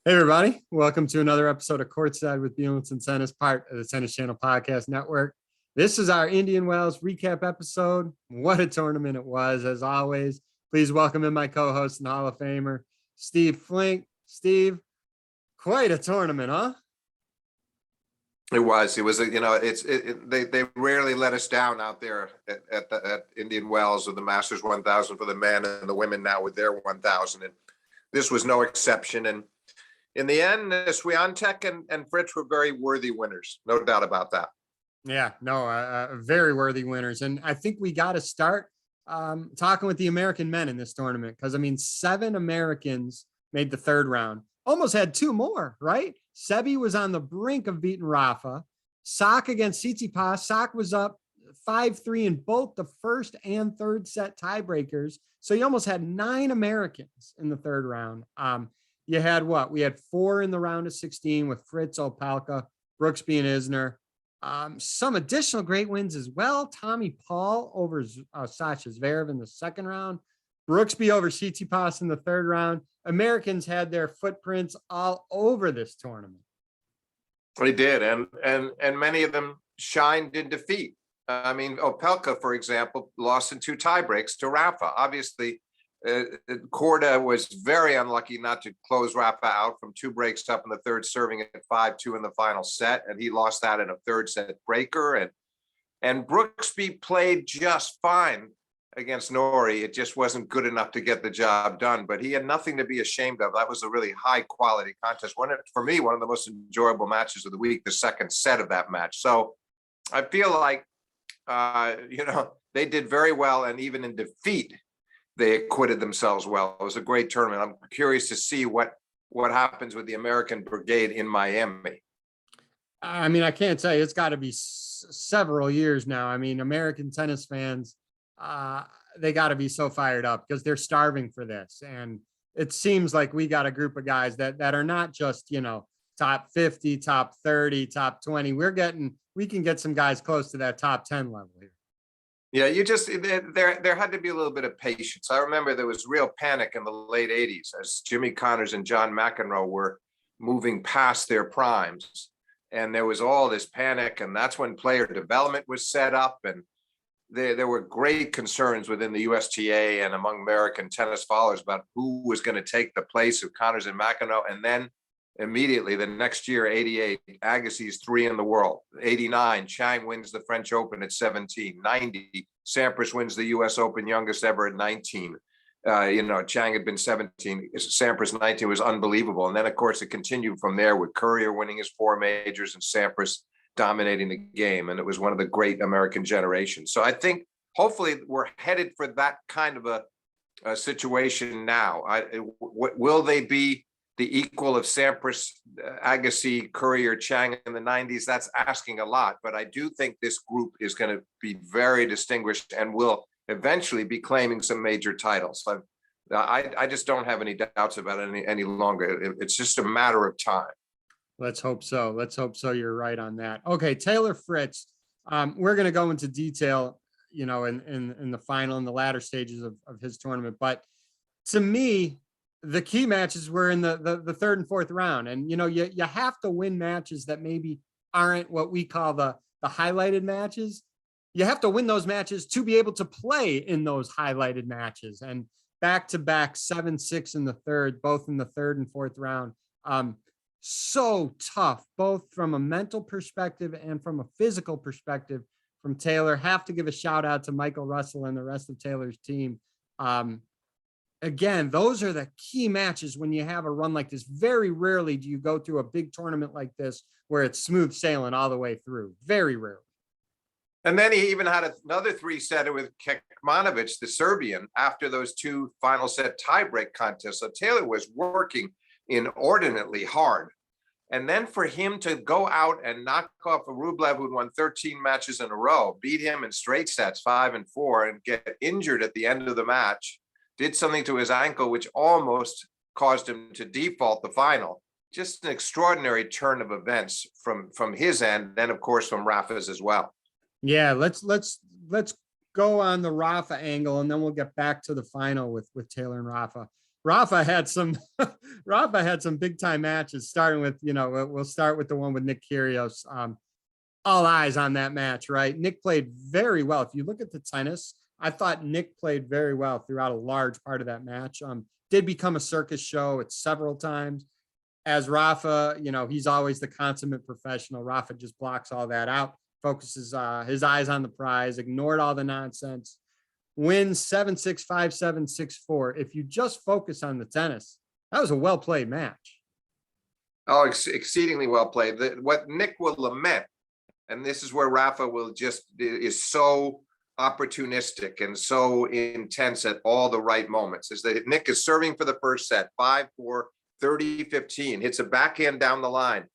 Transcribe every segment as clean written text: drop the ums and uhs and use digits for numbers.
Hey, everybody. Welcome to another episode of Courtside with Beilinson Tennis, part of the Tennis Channel Podcast Network. This is our Indian Wells recap episode. What a tournament it was, as always. Please welcome in my co-host and Hall of Famer, Steve Flink. Steve, quite a tournament, huh? It was, they rarely let us down out there at Indian Wells or the Masters 1000 for the men and the women now with their 1000. And this was no exception. And in the end, Swiatek and Fritz were very worthy winners. No doubt about that. Yeah, no, very worthy winners. And I think we got to start talking with the American men in this tournament because, 7 Americans made the third round. Almost had 2 more, right? Sebi was on the brink of beating Rafa. Sock against Tsitsipas. Sock was up 5-3 in both the first and third set tiebreakers. So you almost had 9 Americans in the third round. You had what? We had 4 in the round of 16 with Fritz, Opelka, Brooksby, and Isner. Some additional great wins as well. Tommy Paul over Sasha Zverev in the second round. Brooksby over Tsitsipas in the third round. Americans had their footprints all over this tournament. They did, and many of them shined in defeat. Opelka, for example, lost in 2 tiebreaks to Rafa. Obviously, Korda was very unlucky not to close Rafa out from 2 breaks up in the third, serving at 5-2 in the final set, and he lost that in a third set breaker. And Brooksby played just fine against Norrie. It just wasn't good enough to get the job done, but he had nothing to be ashamed of. That was a really high quality contest. For me, one of the most enjoyable matches of the week, the second set of that match. So I feel like, they did very well, and even in defeat, they acquitted themselves well. It was a great tournament. I'm curious to see what happens with the American Brigade in Miami. I can't tell you, it's got to be several years now. American tennis fans, they got to be so fired up because they're starving for this. And it seems like we got a group of guys that are not just, top 50, top 30, top 20. We can get some guys close to that top 10 level here. Yeah, there had to be a little bit of patience. I remember there was real panic in the late 80s as Jimmy Connors and John McEnroe were moving past their primes. And there was all this panic, and that's when player development was set up. And there were great concerns within the USTA and among American tennis followers about who was going to take the place of Connors and McEnroe. And then immediately the next year, 88, Agassi's 3 in the world. 89, Chang wins the French Open at 17. 90, Sampras wins the US Open, youngest ever at 19. Chang had been 17. Sampras 19 was unbelievable. And then, of course, it continued from there with Courier winning his 4 majors and Sampras dominating the game. And it was one of the great American generations. So I think hopefully we're headed for that kind of a situation now. Will they be the equal of Sampras, Agassi, Courier, Chang in the 90s? That's asking a lot. But I do think this group is going to be very distinguished and will eventually be claiming some major titles. I just don't have any doubts about it any longer. It's just a matter of time. Let's hope so. You're right on that. Okay, Taylor Fritz. We're going to go into detail, in the final and the latter stages of his tournament. But to me, the key matches were in the third and fourth round. And, you have to win matches that maybe aren't what we call the highlighted matches. You have to win those matches to be able to play in those highlighted matches. And back-to-back 7-6 in the third, both in the third and fourth round. So tough, both from a mental perspective and from a physical perspective from Taylor. Have to give a shout out to Michael Russell and the rest of Taylor's team. Again, those are the key matches when you have a run like this. Very rarely do you go through a big tournament like this where it's smooth sailing all the way through. Very rarely. And then he even had another 3-setter with Kekmanovic, the Serbian, after those 2 final set tiebreak contests. So Taylor was working inordinately hard. And then for him to go out and knock off a Rublev who'd won 13 matches in a row, beat him in straight sets 5 and 4, and get injured at the end of the match, did something to his ankle, which almost caused him to default the final. Just an extraordinary turn of events from his end, and of course from Rafa's as well. Yeah, let's go on the Rafa angle, and then we'll get back to the final with Taylor and Rafa. Rafa had some Rafa had some big time matches, starting with, we'll start with the one with Nick Kyrgios. All eyes on that match, right? Nick played very well. If you look at the tennis, I thought Nick played very well throughout a large part of that match. Did become a circus show at several times. As Rafa, he's always the consummate professional. Rafa just blocks all that out, focuses his eyes on the prize, ignored all the nonsense, wins 7-6, 5-7, 6-4. If you just focus on the tennis, that was a well played match. Oh, exceedingly well played. What Nick will lament, and this is where Rafa is so opportunistic and so intense at all the right moments, is that Nick is serving for the first set, 5-4, 30-15, hits a backhand down the line.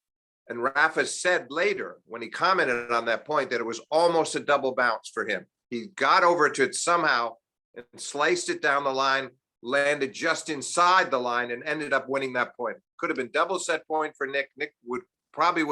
And Rafa said later, when he commented on that point, that it was almost a double bounce for him. He got over to it somehow and sliced it down the line, landed just inside the line, and ended up winning that point. Could have been double set point for Nick. Nick would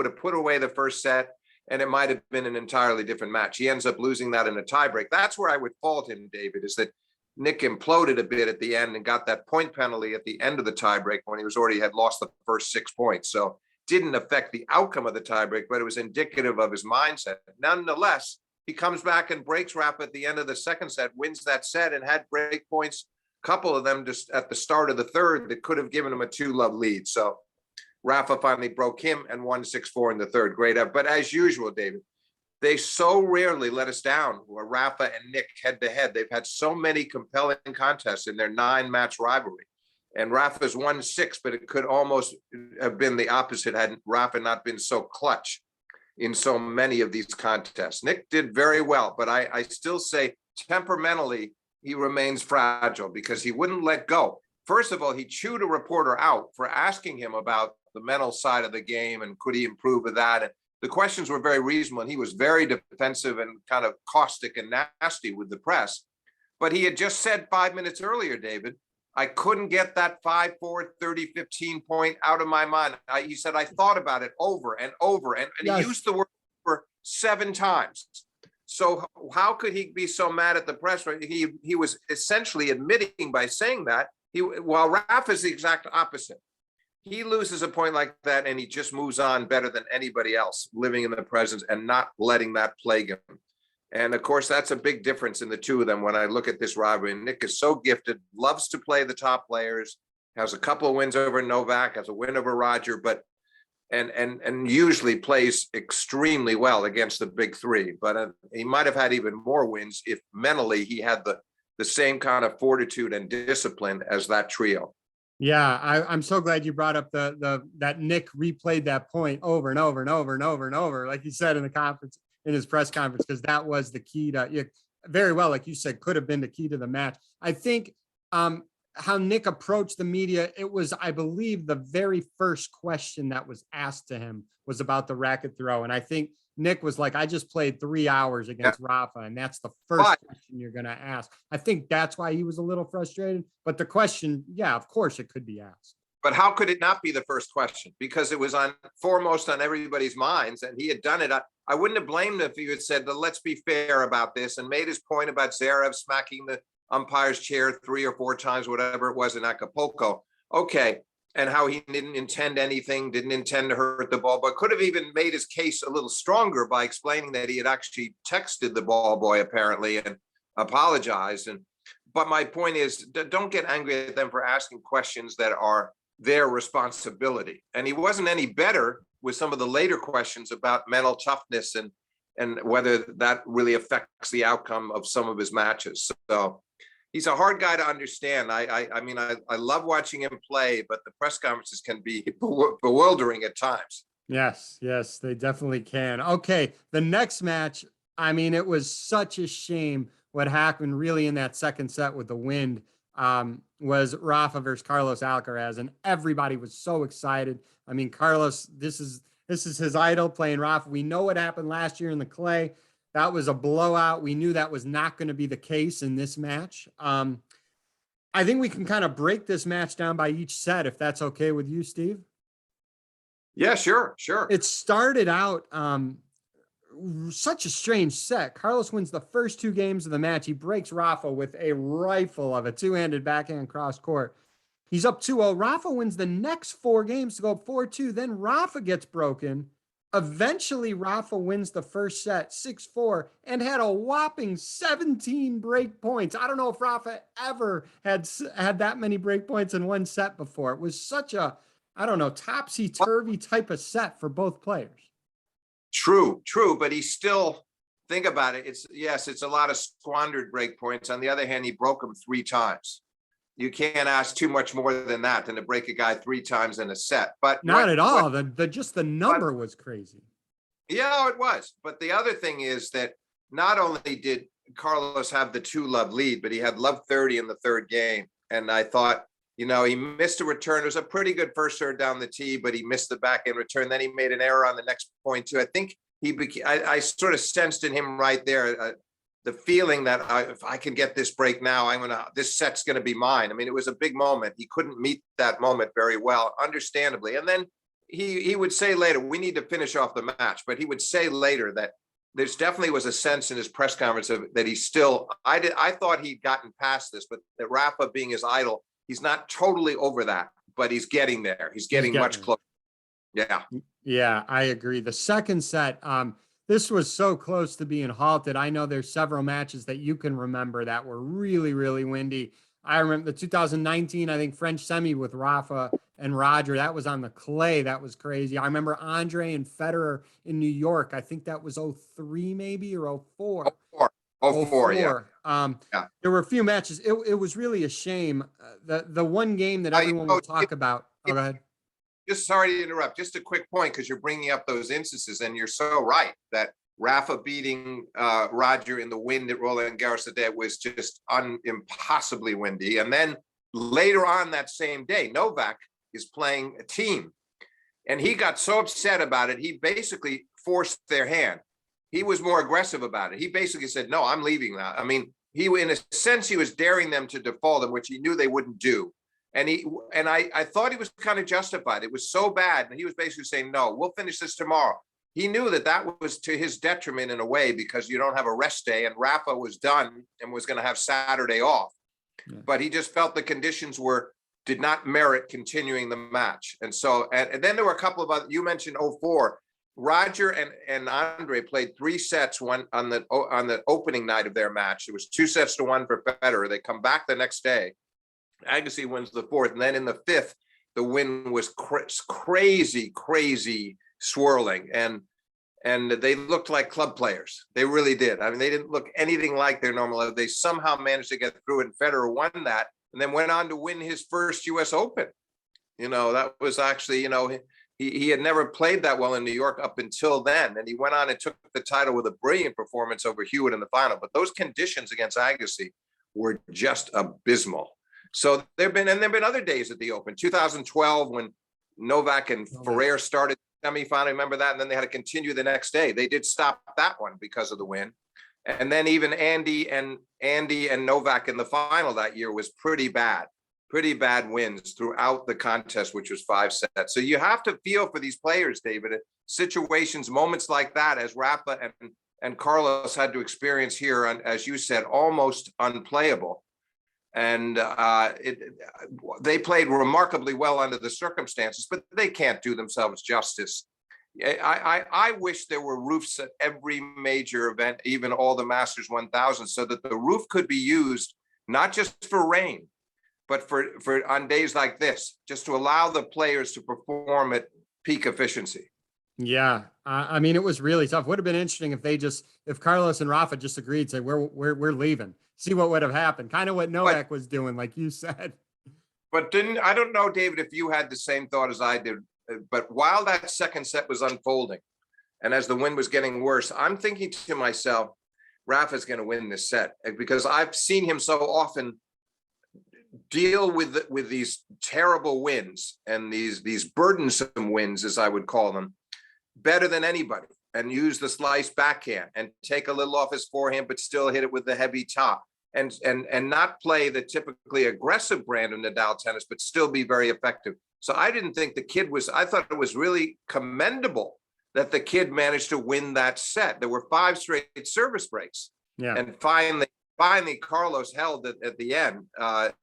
have put away the first set, and it might have been an entirely different match. He ends up losing that in a tiebreak. That's where I would fault him, David, is that Nick imploded a bit at the end and got that point penalty at the end of the tiebreak when he had lost the first 6 points. So didn't affect the outcome of the tiebreak, but it was indicative of his mindset. Nonetheless, he comes back and breaks Rafa at the end of the second set, wins that set, and had break points, a couple of them just at the start of the third, that could have given him a 2-love lead. So Rafa finally broke him and won 6-4 in the third. Great. But as usual, David, they so rarely let us down. Rafa and Nick head to head. They've had so many compelling contests in their 9-match rivalry. And Rafa's won 6, but it could almost have been the opposite had Rafa not been so clutch in so many of these contests. Nick did very well, but I still say temperamentally, he remains fragile because he wouldn't let go. First of all, he chewed a reporter out for asking him about the mental side of the game and could he improve with that. And the questions were very reasonable, and he was very defensive and kind of caustic and nasty with the press. But he had just said 5 minutes earlier, David, I couldn't get that 5-4, 30-15 point out of my mind. He said, I thought about it over and over, and yes. He used the word for 7 times. So how could he be so mad at the press? He was essentially admitting by saying that, while Rafa's the exact opposite. He loses a point like that and he just moves on better than anybody else, living in the present and not letting that plague him. And of course, that's a big difference in the two of them when I look at this rivalry. Nick is so gifted, loves to play the top players, has a couple of wins over Novak, has a win over Roger, but and usually plays extremely well against the big three. But he might have had even more wins if mentally he had the same kind of fortitude and discipline as that trio. Yeah, I'm so glad you brought up that Nick replayed that point over and over and over and over and over, like he said in his press conference, because that was the key to very well, like you said, could have been the key to the match. I think how Nick approached the media, it was, I believe, the very first question that was asked to him was about the racket throw. And I think Nick was like, I just played 3 hours against Rafa, and that's the first question you're going to ask. I think that's why he was a little frustrated. But the question, yeah, of course it could be asked. But how could it not be the first question? Because it was foremost on everybody's minds, and he had done it. I wouldn't have blamed him if he had said, let's be fair about this, and made his point about Zverev smacking the umpire's chair 3 or 4 times, whatever it was in Acapulco. Okay. And how he didn't intend anything, didn't intend to hurt the ball, but could have even made his case a little stronger by explaining that he had actually texted the ball boy apparently and apologized. But my point is, don't get angry at them for asking questions that are their responsibility. And he wasn't any better with some of the later questions about mental toughness and whether that really affects the outcome of some of his matches. So he's a hard guy to understand. I mean, I love watching him play, but the press conferences can be bewildering at times. Yes, they definitely can. Okay, the next match, I mean, it was such a shame what happened really in that second set with the wind, was Rafa versus Carlos Alcaraz, and everybody was so excited. I mean, Carlos, this is his idol playing Rafa. We know what happened last year in the clay. That was a blowout. We knew that was not going to be the case in this match. I think we can kind of break this match down by each set, if that's okay with you, Steve. Yeah, sure. It started out such a strange set. Carlos wins the first 2 games of the match. He breaks Rafa with a rifle of a 2-handed backhand cross court. He's up 2-0. Rafa wins the next 4 games to go up 4-2. Then Rafa gets broken. Eventually, Rafa wins the first set 6-4 and had a whopping 17 break points. I don't know if Rafa ever had that many break points in one set before. It was such a, I don't know, topsy-turvy type of set for both players. True, but he still, think about it. It's a lot of squandered break points. On the other hand, he broke them 3 times. You can't ask too much more than that than to break a guy 3 times in a set. But not at all. The number was crazy. Yeah, it was. But the other thing is that not only did Carlos have the 2-love lead, but he had love 30 in the 3rd game. And I thought, he missed a return. It was a pretty good first serve down the tee, but he missed the back end return. Then he made an error on the next point too. I think I sort of sensed in him right there the feeling that if I can get this break now, this set's going to be mine. I mean, it was a big moment. He couldn't meet that moment very well, understandably. And then he would say later, we need to finish off the match, but he would say later that there's definitely was a sense in his press conference that he's still, I thought he'd gotten past this, but that Rafa being his idol, he's not totally over that, but he's getting there. He's getting much closer. Yeah. Yeah, I agree. The second set, this was so close to being halted. I know there's several matches that you can remember that were really, really windy. I remember the 2019, I think, French semi with Rafa and Roger. That was on the clay. That was crazy. I remember Andre and Federer in New York. I think that was 03 maybe or 04. 04, yeah. There were a few matches. It was really a shame. The one game that everyone will talk about. Oh, go ahead. Just sorry to interrupt. Just a quick point, because you're bringing up those instances, and you're so right that Rafa beating Roger in the wind at Roland Garros today was just impossibly windy. And then later on that same day, Novak is playing a team, and he got so upset about it, he basically forced their hand. He was more aggressive about it. He basically said, no, I'm leaving now. I mean, in a sense, he was daring them to default them, which he knew they wouldn't do. And I thought he was kind of justified. It was so bad. And he was basically saying, no, we'll finish this tomorrow. He knew that was to his detriment in a way, because you don't have a rest day, and Rafa was done and was going to have Saturday off. Yeah. But he just felt the conditions did not merit continuing the match. And so, and then there were a couple of other, you mentioned 04. Roger and Andre played 3 sets, one on the opening night of their match. It was 2-1 for Federer. They come back the next day. Agassi wins the 4th, and then in the 5th, the wind was crazy swirling, and they looked like club players. They really did. I mean, they didn't look anything like their normal. They somehow managed to get through, and Federer won that, and then went on to win his first U.S. Open. That was actually, he had never played that well in New York up until then, and he went on and took the title with a brilliant performance over Hewitt in the final. But those conditions against Agassi were just abysmal. So there've been other days at the Open. 2012, when Novak and Ferrer started the semifinal, remember that? And then they had to continue the next day. They did stop that one because of the wind. And then even Andy and Novak in the final that year was pretty bad wins throughout the contest, which was 5 sets. So you have to feel for these players, David, situations, moments like that, as Rafa and Carlos had to experience here, as you said, almost unplayable. And they played remarkably well under the circumstances, but they can't do themselves justice. I wish there were roofs at every major event, even all the Masters 1000, so that the roof could be used not just for rain, but for on days like this, just to allow the players to perform at peak efficiency. Yeah, I mean, it was really tough. Would have been interesting if Carlos and Rafa just agreed, say we're leaving. See what would have happened. Kind of what Novak was doing, like you said. But I don't know, David, if you had the same thought as I did. But while that second set was unfolding, and as the wind was getting worse, I'm thinking to myself, Rafa's going to win this set, because I've seen him so often deal with these terrible winds and these burdensome winds, as I would call them, better than anybody, and use the slice backhand and take a little off his forehand, but still hit it with the heavy top, and not play the typically aggressive brand of Nadal tennis, but still be very effective. So I didn't think I thought it was really commendable that the kid managed to win that set. There were 5 straight service breaks. Yeah. And finally, finally Carlos held at the end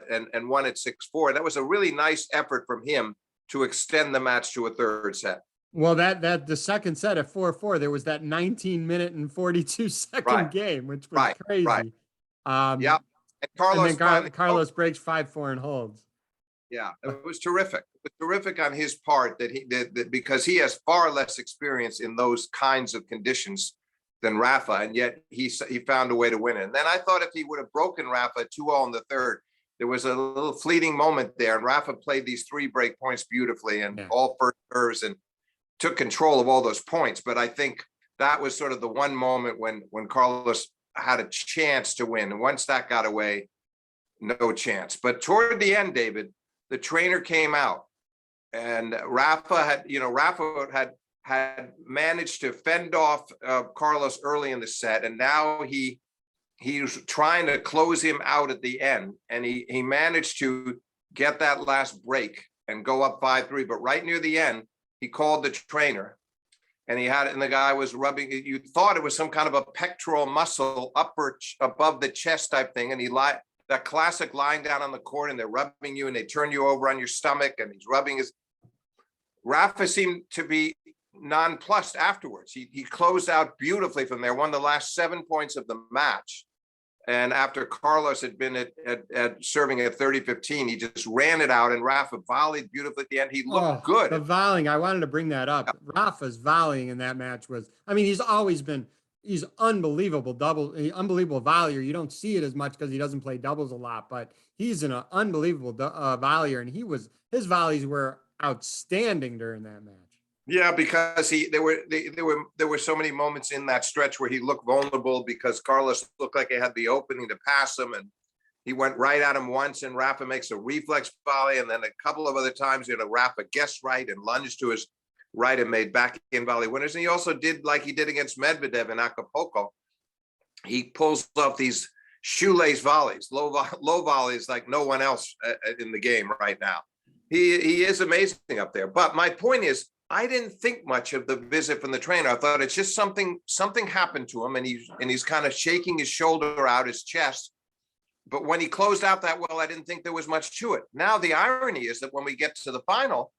and won at 6-4. That was a really nice effort from him to extend the match to a third set. Well, that the second set at 4-4, there was that 19-minute and 42-second Right. game, which was Right. crazy. Right. Yeah. And Carlos then Carlos breaks 5-4 and holds. Yeah, it was terrific. It was terrific on his part that he did that, because he has far less experience in those kinds of conditions than Rafa, and yet he found a way to win it. And then I thought if he would have broken Rafa 2-all in the third, there was a little fleeting moment there, and Rafa played these 3 break points beautifully and all first serves and took control of all those points. But I think that was sort of the one moment when Carlos had a chance to win, and once that got away, no chance. But toward the end, David, the trainer came out, and Rafa had managed to fend off Carlos early in the set, and now he was trying to close him out at the end, and he managed to get that last break and go up 5-3. But right near the end, he called the trainer, and the guy was rubbing. You thought it was some kind of a pectoral muscle upper above the chest type thing, and that classic lying down on the court and they're rubbing you and they turn you over on your stomach and he's rubbing his. Rafa seemed to be nonplussed afterwards. He closed out beautifully from there, won the last 7 points of the match. And after Carlos had been at serving at 30-15, he just ran it out, and Rafa volleyed beautifully at the end. He looked good. The volleying, I wanted to bring that up. Yeah. Rafa's volleying in that match was, he's always been, he's unbelievable volleyer. You don't see it as much because he doesn't play doubles a lot, but he's an unbelievable volleyer, and his volleys were outstanding during that match. Yeah, because there were so many moments in that stretch where he looked vulnerable because Carlos looked like he had the opening to pass him, and he went right at him once, and Rafa makes a reflex volley, and then a couple of other times, Rafa guessed right and lunged to his right and made back-end volley winners. And he also did like he did against Medvedev in Acapulco. He pulls off these shoelace volleys, low volleys like no one else in the game right now. He is amazing up there. But my point is, I didn't think much of the visit from the trainer. I thought it's just something happened to him, and he's kind of shaking his shoulder out, his chest. But when he closed out that well, I didn't think there was much to it. Now the irony is that when we get to the final,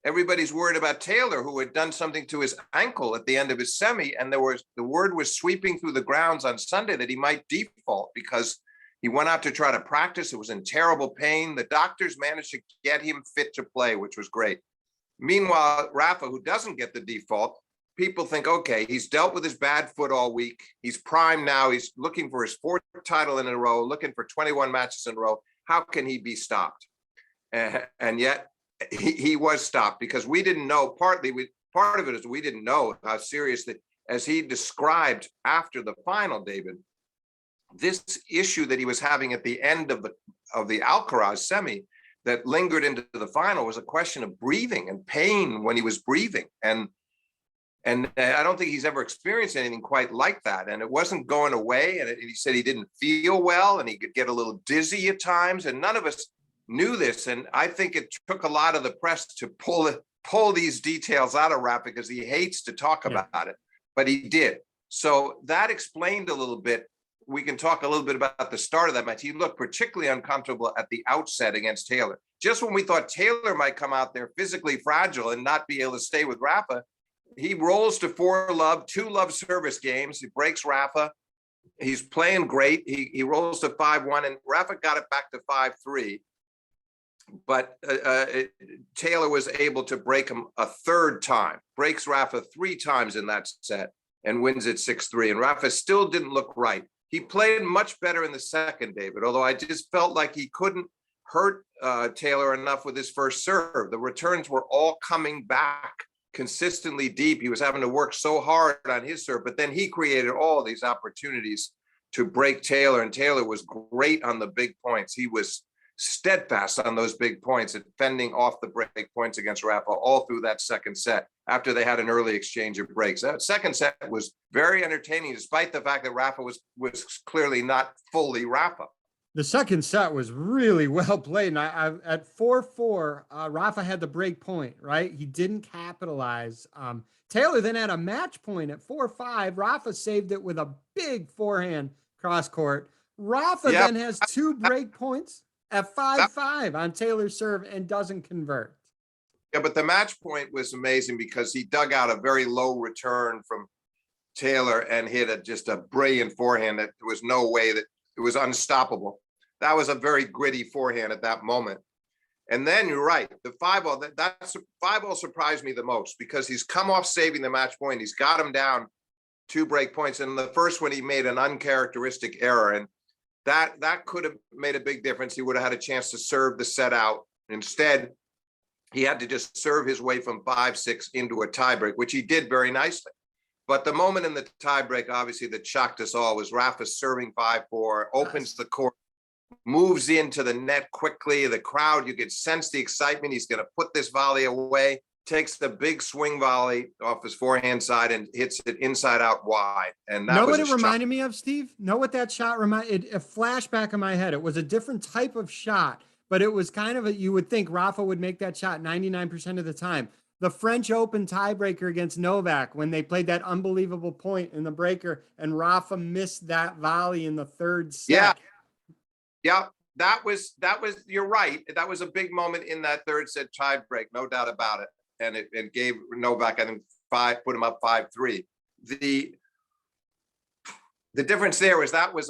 everybody's worried about Taylor, who had done something to his ankle at the end of his semi, and the word was sweeping through the grounds on Sunday that he might default because he went out to try to practice. It was in terrible pain. The doctors managed to get him fit to play, which was great. Meanwhile, Rafa, who doesn't get the default, people think, okay, he's dealt with his bad foot all week. He's primed now. He's looking for his 4th title in a row, looking for 21 matches in a row. How can he be stopped? And yet he was stopped because we didn't know. Part of it is we didn't know how serious as he described after the final, David, this issue that he was having at the end of the Alcaraz semi that lingered into the final was a question of breathing and pain when he was breathing. And I don't think he's ever experienced anything quite like that. And it wasn't going away. And he said he didn't feel well and he could get a little dizzy at times. And none of us knew this. And I think it took a lot of the press to pull these details out of Rafa because he hates to talk about it, but he did. So that explained a little bit. We can talk a little bit about the start of that match. He looked particularly uncomfortable at the outset against Taylor. Just when we thought Taylor might come out there physically fragile and not be able to stay with Rafa, he rolls to 4-love, 2-love service games. He breaks Rafa. He's playing great. He rolls to 5-1, and Rafa got it back to 5-3. But Taylor was able to break him a 3rd time, breaks Rafa 3 times in that set, and wins it 6-3. And Rafa still didn't look right. He played much better in the second, David, although I just felt like he couldn't hurt Taylor enough with his first serve. The returns were all coming back consistently deep. He was having to work so hard on his serve, but then he created all these opportunities to break Taylor, and Taylor was great on the big points. He was steadfast on those big points and fending off the break points against Rafa all through that second set after they had an early exchange of breaks. That second set was very entertaining, despite the fact that Rafa was clearly not fully Rafa. The second set was really well played. And I at 4-4, Rafa had the break point, right? He didn't capitalize. Taylor then had a match point at 4-5. Rafa saved it with a big forehand cross court. Rafa Yeah, then has 2 break points at that, 5-5 on Taylor's serve and doesn't convert. yeah, but the match point was amazing because he dug out a very low return from Taylor and hit just a brilliant forehand that there was no way that it was unstoppable. That was a very gritty forehand at that moment. And then you're right, the 5-all, that's 5-all surprised me the most because he's come off saving the match point. He's got him down 2 break points. And the first one, he made an uncharacteristic error. And that could have made a big difference. He would have had a chance to serve the set out. Instead, he had to just serve his way from 5-6 into a tiebreak, which he did very nicely. But the moment in the tiebreak, obviously, that shocked us all was Rafa serving 5-4, opens the court, moves into the net quickly. The crowd, you could sense the excitement. He's going to put this volley away, takes the big swing volley off his forehand side and hits it inside out wide. And that Know was what it reminded me of, Steve? Know what that shot reminded? A flashback in my head. It was a different type of shot, but it was kind of you would think Rafa would make that shot 99% of the time. The French Open tiebreaker against Novak when they played that unbelievable point in the breaker and Rafa missed that volley in the 3rd set. Yeah, that was, you're right. That was a big moment in that 3rd set tiebreak, no doubt about it. And it gave Novak, I think, put him up 5-3. The difference there was that was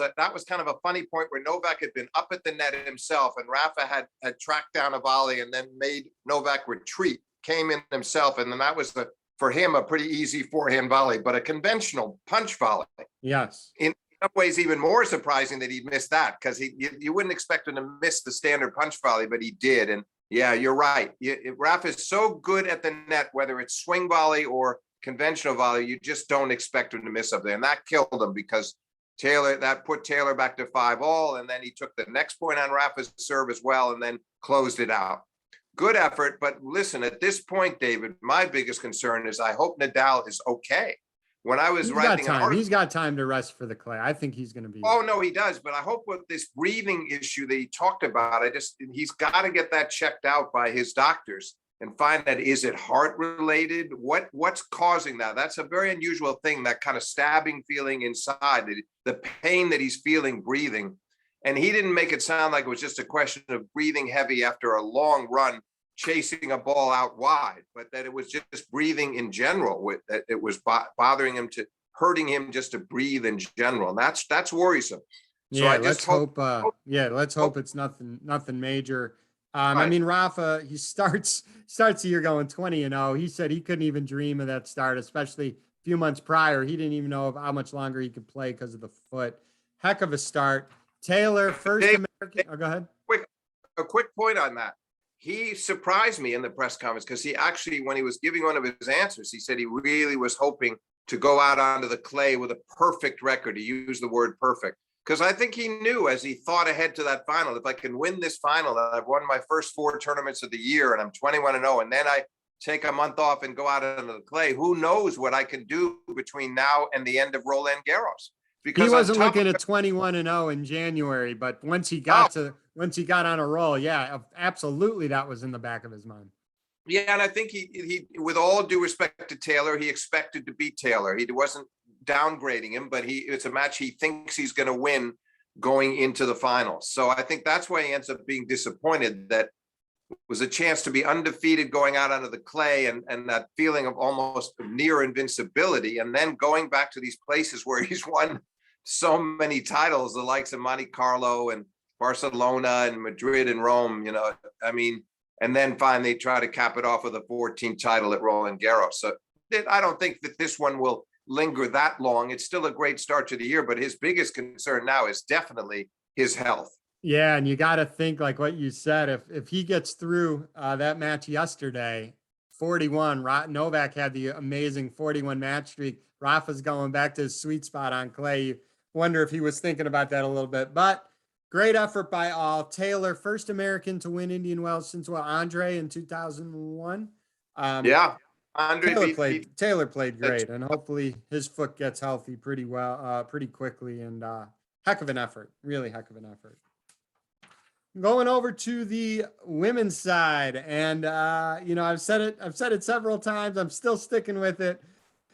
kind of a funny point where Novak had been up at the net himself and Rafa had tracked down a volley and then made Novak retreat, came in himself. And then that was for him, a pretty easy forehand volley, but a conventional punch volley. Yes. In some ways, even more surprising that he missed that because you wouldn't expect him to miss the standard punch volley, but he did. And yeah, you're right. Rafa is so good at the net, whether it's swing volley or conventional volley, you just don't expect him to miss up there. And that killed him because that put Taylor back to 5-all. And then he took the next point on Rafa's serve as well and then closed it out. Good effort. But listen, at this point, David, my biggest concern is I hope Nadal is okay. When I was writing an article, he's got time to rest for the clay. I think he's going to be. Oh, no, he does. But I hope with this breathing issue that he talked about, he's got to get that checked out by his doctors and find that, is it heart related? What's causing that? That's a very unusual thing, that kind of stabbing feeling inside, the pain that he's feeling breathing. And he didn't make it sound like it was just a question of breathing heavy after a long run, chasing a ball out wide, but that it was just breathing in general, that it was bothering him, hurting him just to breathe in general. And that's worrisome. So yeah, let's hope it's nothing major. Right. I mean, Rafa, he starts the year going 20-0. He said he couldn't even dream of that start, especially a few months prior. He didn't even know of how much longer he could play because of the foot. Heck of a start. Taylor, first American. Oh, go ahead. A quick point on that. He surprised me in the press conference because he actually, when he was giving one of his answers, he said he really was hoping to go out onto the clay with a perfect record. He used the word perfect because I think he knew, as he thought ahead to that final, if I can win this final, I've won my first 4 tournaments of the year and I'm 21-0, and then I take a month off and go out onto the clay, who knows what I can do between now and the end of Roland Garros. Because he wasn't looking at 21-0 in January, but once he got on a roll, yeah, absolutely, that was in the back of his mind. Yeah, and I think he, with all due respect to Taylor, he expected to beat Taylor. He wasn't downgrading him, but it's a match he thinks he's going to win going into the finals. So I think that's why he ends up being disappointed. That was a chance to be undefeated going out onto the clay and that feeling of almost near invincibility, and then going back to these places where he's won so many titles, the likes of Monte Carlo and Barcelona and Madrid and Rome, I mean, and then finally try to cap it off with a 14th title at Roland Garros. So I don't think that this one will linger that long. It's still a great start to the year, but his biggest concern now is definitely his health. Yeah, and you got to think, like what you said, if he gets through that match yesterday, 41, Novak had the amazing 41 match streak. Rafa's going back to his sweet spot on clay. You wonder if he was thinking about that a little bit, but great effort by all. Taylor, first American to win Indian Wells since Andre in 2001. Yeah, Andre Taylor played great, and hopefully his foot gets healthy pretty quickly. And heck of an effort, really heck of an effort. Going over to the women's side, and I've said it several times. I'm still sticking with it.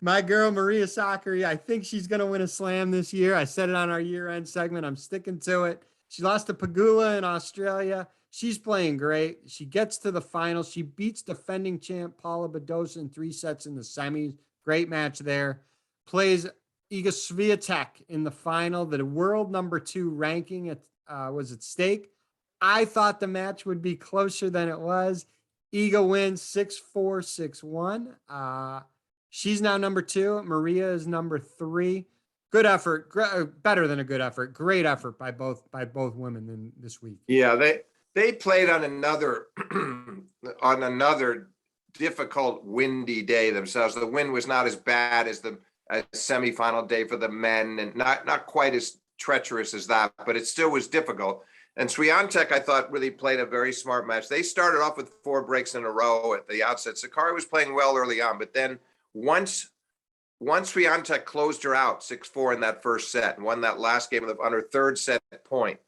My girl, Maria Sakkari, I think she's going to win a slam this year. I said it on our year-end segment. I'm sticking to it. She lost to Pagula in Australia. She's playing great. She gets to the finals. She beats defending champ Paula Badosa in 3 sets in the semis. Great match there. Plays Iga Swiatek in the final. The world number 2 ranking was at stake. I thought the match would be closer than it was. Iga wins 6-4, 6-1. She's now number 2. Maria is number 3. Good effort, better than a good effort. Great effort by both women in this week. Yeah, they played on another on another difficult windy day themselves. The wind was not as bad as the semifinal day for the men, and not quite as treacherous as that, but it still was difficult. And Swiatek, I thought, really played a very smart match. They started off with 4 breaks in a row at the outset. Sakkari was playing well early on, but then once Swiatek closed her out 6-4 in that first set and won that last game on her third set point,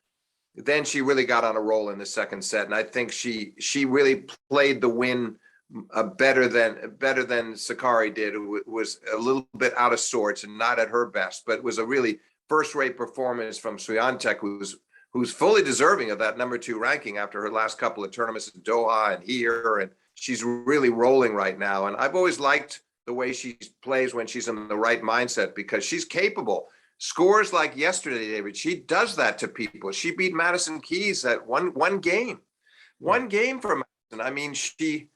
then she really got on a roll in the second set. And I think she really played the win better than Sakkari did. It was a little bit out of sorts and not at her best, but it was a really first-rate performance from Swiatek, who's fully deserving of that number 2 ranking after her last couple of tournaments in Doha and here, and she's really rolling right now. And I've always liked the way she plays when she's in the right mindset, because she's capable. Scores like yesterday, David, she does that to people. She beat Madison Keys at one game for Madison. I mean, she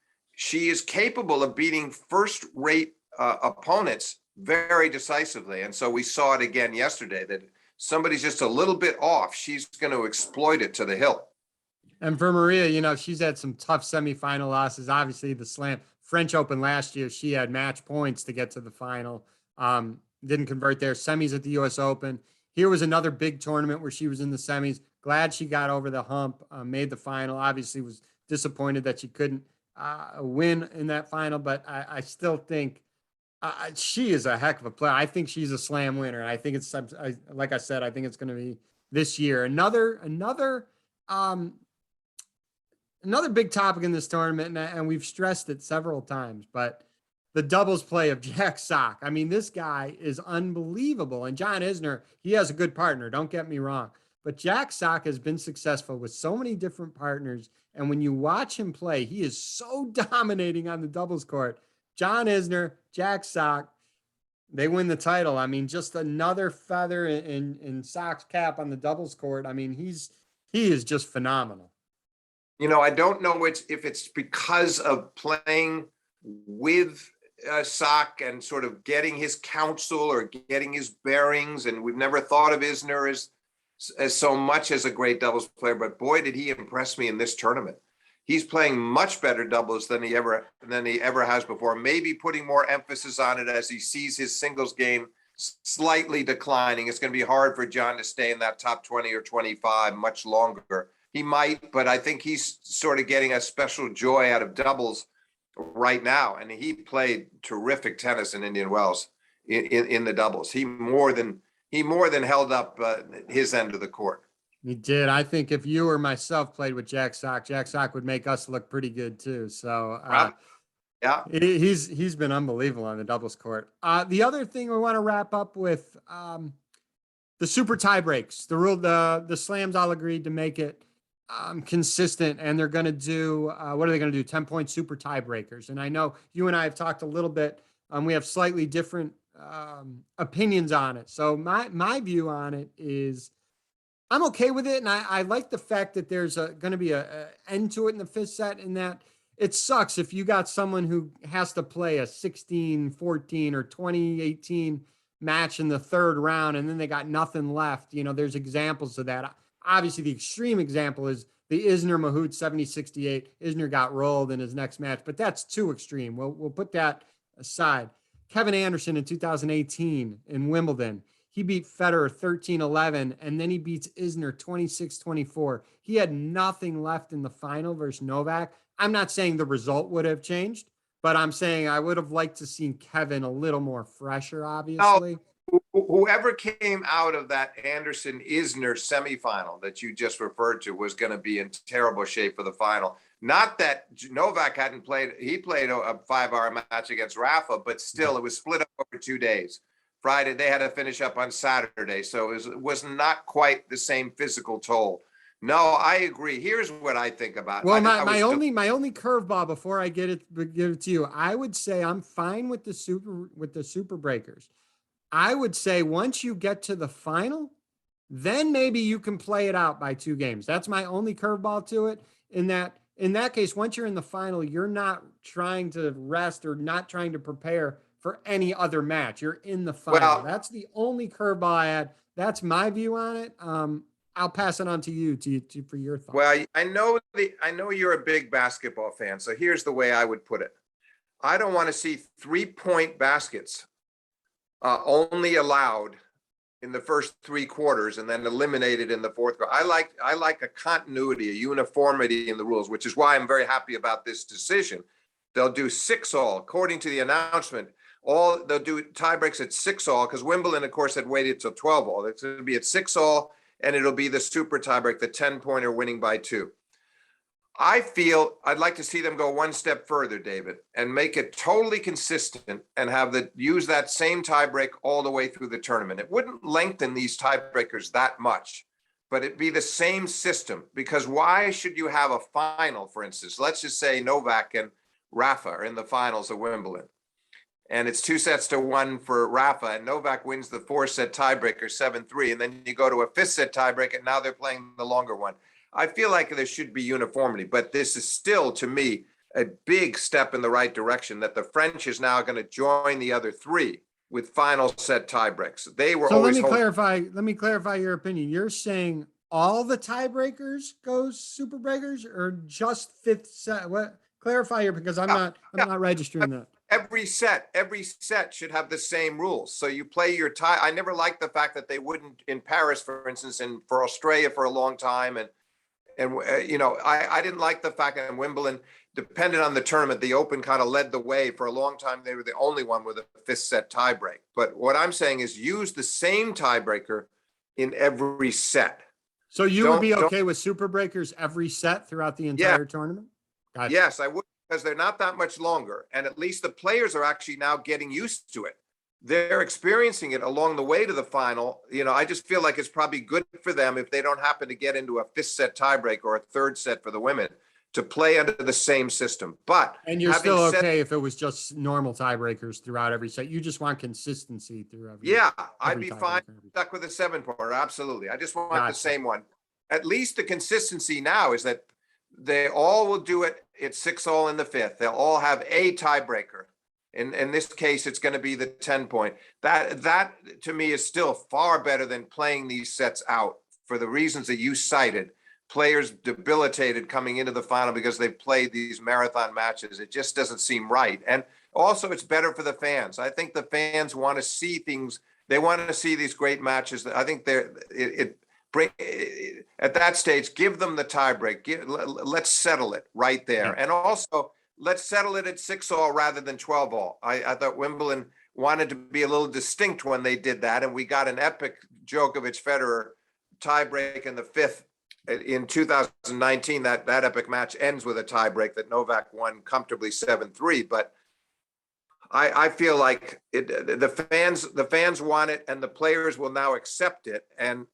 is capable of beating first-rate opponents very decisively. And so we saw it again yesterday that somebody's just a little bit off, she's going to exploit it to the hilt. And for Maria, she's had some tough semifinal losses. Obviously, the Slam French Open last year, she had match points to get to the final. Didn't convert there. Semis at the U.S. Open. Here was another big tournament where she was in the semis. Glad she got over the hump, made the final. Obviously, was disappointed that she couldn't win in that final, but I still think she is a heck of a player. I think she's a slam winner. I think it's, like I said, I think it's going to be this year. Another big topic in this tournament, and we've stressed it several times, but the doubles play of Jack Sock. I mean, this guy is unbelievable. And John Isner, he has a good partner. Don't get me wrong. But Jack Sock has been successful with so many different partners. And when you watch him play, he is so dominating on the doubles court. John Isner, Jack Sock, they win the title. I mean, just another feather in Sock's cap on the doubles court. I mean, he is just phenomenal. I don't know if it's because of playing with Sock and sort of getting his counsel or getting his bearings. And we've never thought of Isner as so much as a great doubles player, but boy, did he impress me in this tournament. He's playing much better doubles than he ever has before, maybe putting more emphasis on it as he sees his singles game slightly declining. It's going to be hard for John to stay in that top 20 or 25 much longer. He might, but I think he's sort of getting a special joy out of doubles right now. And he played terrific tennis in Indian Wells in the doubles. He more than held up his end of the court. He did. I think if you or myself played with Jack Sock would make us look pretty good too. So yeah, he's been unbelievable on the doubles court. The other thing we want to wrap up with the super tie breaks. The slams all agreed to make it consistent, and they're going to do what are they going to do? 10-point super tiebreakers. And I know you and I have talked a little bit. We have slightly different opinions on it. So my view on it is I'm okay with it, and I like the fact that there's going to be a end to it in the 5th set, and that it sucks if you got someone who has to play a 16-14 or 20-18 match in the 3rd round, and then they got nothing left. There's examples of that. Obviously, the extreme example is the Isner Mahut 70-68. Isner got rolled in his next match, but that's too extreme. We'll put that aside. Kevin Anderson in 2018 in Wimbledon. He beat Federer 13-11, and then he beats Isner 26-24. He had nothing left in the final versus Novak. I'm not saying the result would have changed, but I'm saying I would have liked to see Kevin a little more fresher, obviously. Whoever came out of that Anderson-Isner semifinal that you just referred to was going to be in terrible shape for the final. Not that Novak hadn't played. He played a 5-hour match against Rafa, but still it was split up over 2 days. Friday, they had to finish up on Saturday. So it was not quite the same physical toll. No, I agree. Here's what I think about. Well, my only curveball before I give it to you, I would say I'm fine with the super breakers. I would say once you get to the final, then maybe you can play it out by 2 games. That's my only curveball to it. In that case, once you're in the final, you're not trying to rest or not trying to prepare for any other match. You're in the final. Well, that's the only curveball I had. That's my view on it. I'll pass it on to you for your thoughts. Well, I know you're a big basketball fan, so here's the way I would put it. I don't want to see 3-point baskets only allowed in the first 3 quarters and then eliminated in the fourth quarter. I like a continuity, a uniformity in the rules, which is why I'm very happy about this decision. They'll do 6-all according to the announcement. They'll do tie breaks at 6-all because Wimbledon, of course, had waited till 12-all. It's going to be at 6-all, and it'll be the super tiebreak, the 10-pointer winning by 2. I feel I'd like to see them go one step further, David, and make it totally consistent and use that same tiebreak all the way through the tournament. It wouldn't lengthen these tiebreakers that much, but it'd be the same system. Because why should you have a final, for instance? Let's just say Novak and Rafa are in the finals of Wimbledon, and it's 2-1 for Rafa, and Novak wins the 4-set tiebreaker 7-3, and then you go to a 5th-set tiebreak, and now they're playing the longer one. I feel like there should be uniformity, but this is still, to me, a big step in the right direction that the French is now going to join the other 3 with final set tiebreaks. They were always. Let me clarify your opinion. You're saying all the tiebreakers go super breakers, or just 5th set? What? Clarify here, because I'm not registering that. Every set should have the same rules. So you play your tie. I never liked the fact that they wouldn't in Paris, for instance, and for Australia for a long time, and I didn't like the fact that in Wimbledon, depending on the tournament, the Open kind of led the way. For a long time, they were the only one with a 5th set tiebreak. But what I'm saying is use the same tiebreaker in every set. So you would be okay with super breakers every set throughout the entire tournament? Gotcha. Yes, I would, because they're not that much longer. And at least the players are actually now getting used to it. They're experiencing it along the way to the final. I just feel like it's probably good for them if they don't happen to get into a 5th set tiebreak or a 3rd set for the women to play under the same system. And you're still okay if it was just normal tiebreakers throughout every set. You just want consistency through every. Yeah, I'd be fine stuck with a 7-pointer. Absolutely. I just want the same one. At least the consistency now is that they all will do it. It's 6-all in the 5th. They'll all have a tiebreaker. In this case, it's going to be the 10-point. That to me is still far better than playing these sets out for the reasons that you cited. Players debilitated coming into the final because they played these marathon matches. It just doesn't seem right. And also, it's better for the fans. I think the fans want to see things. They want to see these great matches. I think at that stage, give them the tiebreak. Let's settle it right there. And also, let's settle it at 6-all rather than 12-all. I thought Wimbledon wanted to be a little distinct when they did that, and we got an epic Djokovic-Federer tiebreak in the 5th in 2019. That epic match ends with a tiebreak that Novak won comfortably 7-3. But I feel like the fans want it, and the players will now accept it. And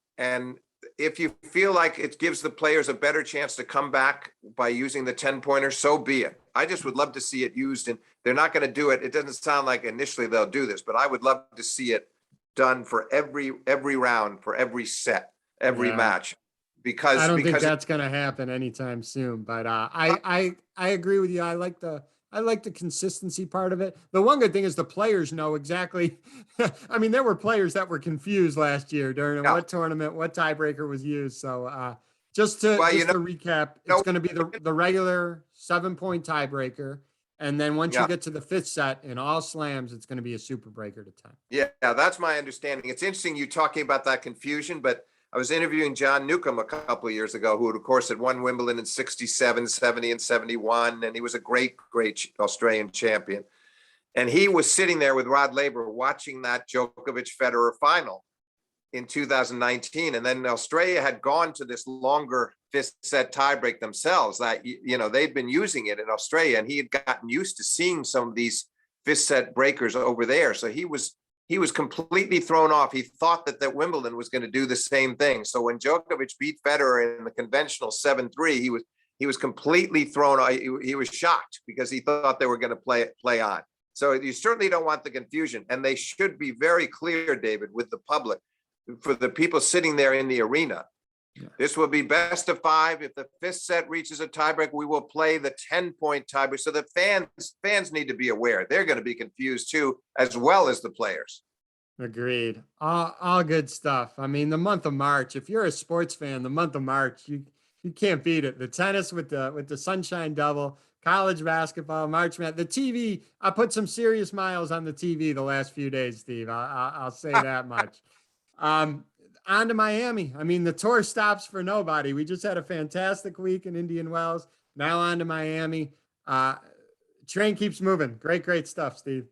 if you feel like it gives the players a better chance to come back by using the 10-pointer, so be it. I just would love to see it used, and they're not going to do it. It doesn't sound like initially they'll do this, but I would love to see it done for every round, for every set, every match. Because I don't think that's going to happen anytime soon. But I agree with you. I like the consistency part of it. The one good thing is the players know exactly. I mean, there were players that were confused last year during what tournament, what tiebreaker was used. So just to recap, it's going to be the regular 7-point tiebreaker. And then once you get to the 5th set in all slams, it's going to be a super breaker to 10. Yeah, that's my understanding. It's interesting you talking about that confusion, but I was interviewing John Newcomb a couple of years ago, who, of course, had won Wimbledon in 67, 70, and 71. And he was a great, great Australian champion. And he was sitting there with Rod Laver watching that Djokovic-Federer final in 2019. And then Australia had gone to this longer 5th set tiebreak themselves. That, they'd been using it in Australia, and he had gotten used to seeing some of these fifth set breakers over there. So he was completely thrown off. He thought that Wimbledon was going to do the same thing. So when Djokovic beat Federer in the conventional 7-3, he was completely thrown off. He was shocked because he thought they were going to play on. So you certainly don't want the confusion. And they should be very clear, David, with the public, for the people sitting there in the arena. Yeah. This will be best of 5. If the fifth set reaches a tiebreak, we will play the 10-point tiebreak. So the fans need to be aware. They're going to be confused too, as well as the players. Agreed. All good stuff. I mean, the month of March, if you're a sports fan, the month of March, you can't beat it. The tennis with the Sunshine Double, college basketball, March Madness, the TV. I put some serious miles on the TV the last few days, Steve. I'll say that much. On to Miami. I mean, the tour stops for nobody. We just had a fantastic week in Indian Wells. Now on to Miami. Train keeps moving. Great stuff, Steve.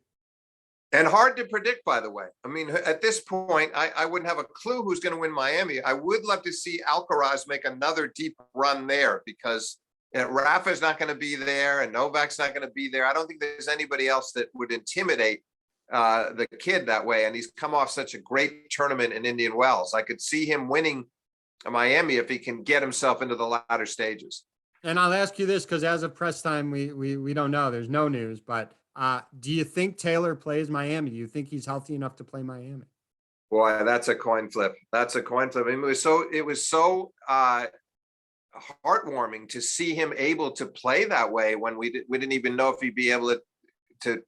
And hard to predict, by the way. I mean, at this point, I wouldn't have a clue who's going to win Miami. I would love to see Alcaraz make another deep run there, because Rafa's not going to be there and Novak's not going to be there. I don't think there's anybody else that would intimidate the kid that way. And he's come off such a great tournament in Indian Wells. I could see him winning Miami if he can get himself into the latter stages. And I'll ask you this, because as of press time, we don't know. There's no news, but do you think Taylor plays Miami? Do you think he's healthy enough to play Miami? Boy, that's a coin flip. That's a coin flip. I mean, it was so heartwarming to see him able to play that way when we didn't even know if he'd be able to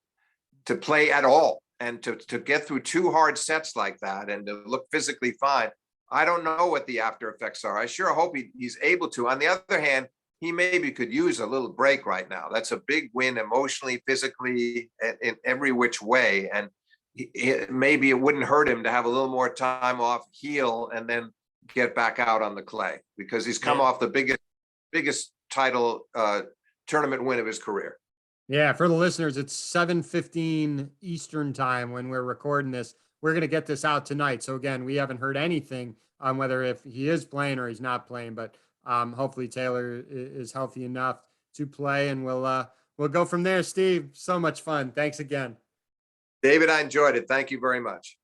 play at all, and to get through 2 hard sets like that and to look physically fine. I don't know what the after effects are. I sure hope he's able to. On the other hand, he maybe could use a little break right now. That's a big win emotionally, physically, in every which way. And maybe it wouldn't hurt him to have a little more time off, heal, and then get back out on the clay, because he's come off the biggest title tournament win of his career. Yeah, for the listeners, it's 7:15 Eastern time when we're recording this. We're going to get this out tonight. So again, we haven't heard anything on whether if he is playing or he's not playing, but hopefully Taylor is healthy enough to play, and we'll go from there. Steve, so much fun. Thanks again. David, I enjoyed it. Thank you very much.